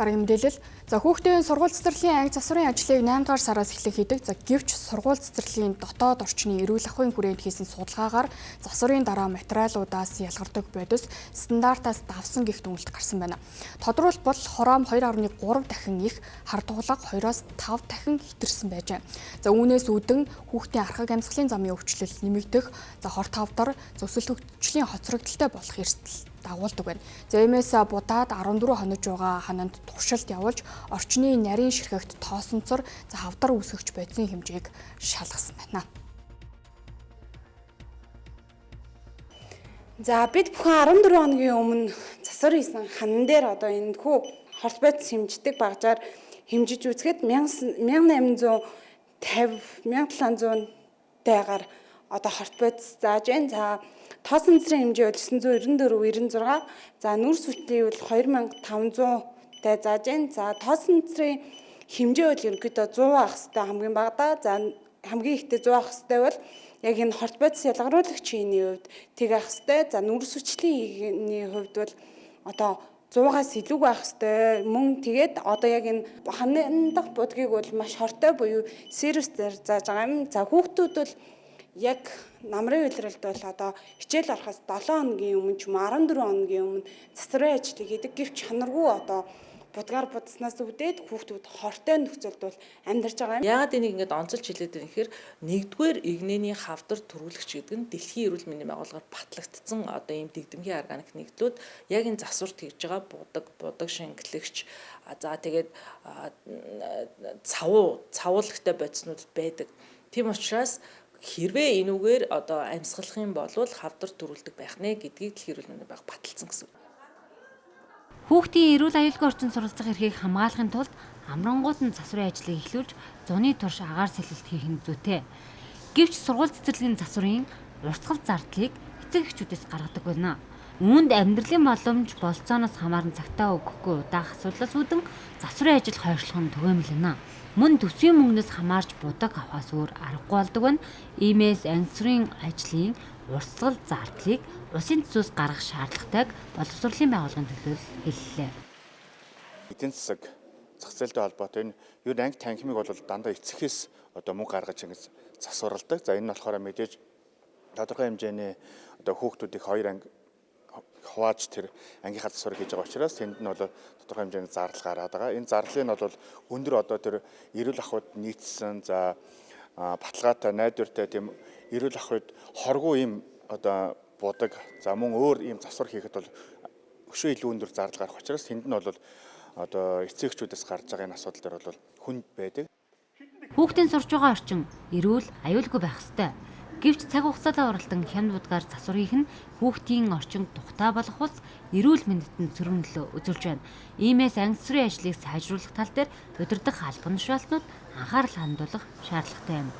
дараагийн мэдээлэл. За хүүхдийн сургууль цэцэрлэгийн анги засварын ажлыг 8 дугаар сараас эхлэх хийдэг. За гэвч сургууль цэцэрлэгийн дотоод орчны эрүүл ахуйн хүрээнд хийсэн судалгаагаар засварын дараа материалуудаас ялгардаг бодис стандартаас давсан гэх дүгнэлт гарсан байна. Тодорхойлбол хороом 2.3 дахин их, хар дугалаг 2-5 дахин хэтэрсэн байж. За үүнээс үүдэн хүүхдийн архаг амьсгалын замын өвчлөл нэмэгдэх, за хор тавдар зөвсөл хөгжлийн хоцрогдолтой болох эрсдэл дагуулдаг байна. За иймээс будаад 14 хонож байгаа хананд туршилт явуулж орчны нарийн ширхэгт тоосонцор за хавдар үүсгэж бодисын хэмжээг шалгасан байна. За бид бүхэн 14 хоногийн өмнө засвар хийсэн ханан дээр одоо энэ хүү хорт бодис хэмждэг багажаар хэмжиж үзэхэд 1850 1700 тайгаар одоо хорт бодис зааж байна. За тоосон цэцрийн хэмжээ бол 994-96. За нүрс хүчлийн бол 2500 тай зааж байна. За тоосон цэцрийн хэмжээ бол ерөнхийдөө 100 ах хэвээр хамгийн багадаа. За хамгийн ихтэй 100 ах хэвээр бол яг энэ хорт бодис ялгаруулагчийн хувьд тэг ах хэвээр. За нүрс хүчлийн хувьд бол одоо 100-аас илүү байх хэвээр. Мөн тэгээд одоо яг энэ ханан дахь будгийг бол маш хортой буюу сервисээр зааж байгаа юм. За хүүхдүүд бол яг намрын үйлрэлд бол одоо хичээл орохоос 7 хоногийн өмнө ч юм 14 хоногийн өмнө засварын ажлыг хийдэг. Гэвч чанаргүй одоо будгаар будснаас үүдээд хүүхдүүд хортой нөхцөлд бол амьдарч байгаа юм. Яагаад энийг ингэж онцолж хэлээд байна гэхээр нэгдүгээр игнэний хавдар төрүүлэгч гэдэг нь дэлхийн эрүүл мэндийн байгууллагаар батлагдсан одоо ийм дэгдэмгийн органик нэгдлүүд яг энэ засварт хийж байгаа будаг шингэлэгч за тэгээд цавуулагтай бодиснууд байдаг. Тийм учраас хэрвээ энүүгээр одоо амьсгалах юм бол хавдар төрүүлдэг байх нэ гэдгийг дэлхийн эрүүл мэндийн байгууллага баталсан гэсэн. Хүүхдийн эрүүл аюулгүй орчин суралцах эрхийг хамгаалахын тулд амрангуут нь засварын ажлыг эхлүүлж зуны турш агаар сэлэлт хийх нь зүйтэй. Гэвч сургууль цэцэрлэгийн засварын уртгав зардлыг эцэг эхчүүдээс гаргадаг байна. Үүнд амьдралын боломж болцооноос хамааран цагтаа өгөхгүй удаах асуудлаас үүдэн засварын ажил хойшлох нь түгээмэл байна. Мөн төсвийн мөнгнөөс хамаарч будаг авахаас өөр аргагүй болдог байна. Иймээс ангисрын ажлын урсгал зардлыг улсын төсвөөс гаргах шаардлагатайг боловсролын байгууллагын төлөөлөл хэллээ. Эдийн засаг зах зээлтэй холбоотой энэ юу анги танхимыг бол дандаа эцэгээс одоо мөнгө гаргаж ингэж засварладаг. За энэ нь болохоор мэдээж тодорхой хэмжээний одоо хүүхдүүдийг хоёр анги хувааж тэр ангийнхаа засварыг хийж байгаа учраас тэнд нь бол тодорхой хэмжээний зардал гараад байгаа. Энэ зарлыг нь бол өндөр одоо тэр эрүүл ахуйд нийцсэн за баталгаатай найдвартай тийм эрүүл ахуйд хоргүй юм одоо будаг за мөн өөр ийм засвар хийхэд бол өшөө илүү өндөр зардал гарах учраас тэнд нь бол одоо эцэгчүүдээс гарч байгаа энэ асуудал дээр бол хүнд байдаг. Хүүхдийн сурж байгаа орчин эрүүл аюулгүй байх ёстой. Гэвч цаг хугацаатай уралдан хямд будгаар засвар хийх нь хүүхдийн орчинд тухтай болох ус эрүүл мэндэд цөрөн нөлөө үзүүлж байна. Иймээс ангисрын ажлыг сайжруулах тал дээр удирдах албан тушаалтнууд анхаарал хандуулах шаардлагатай юм.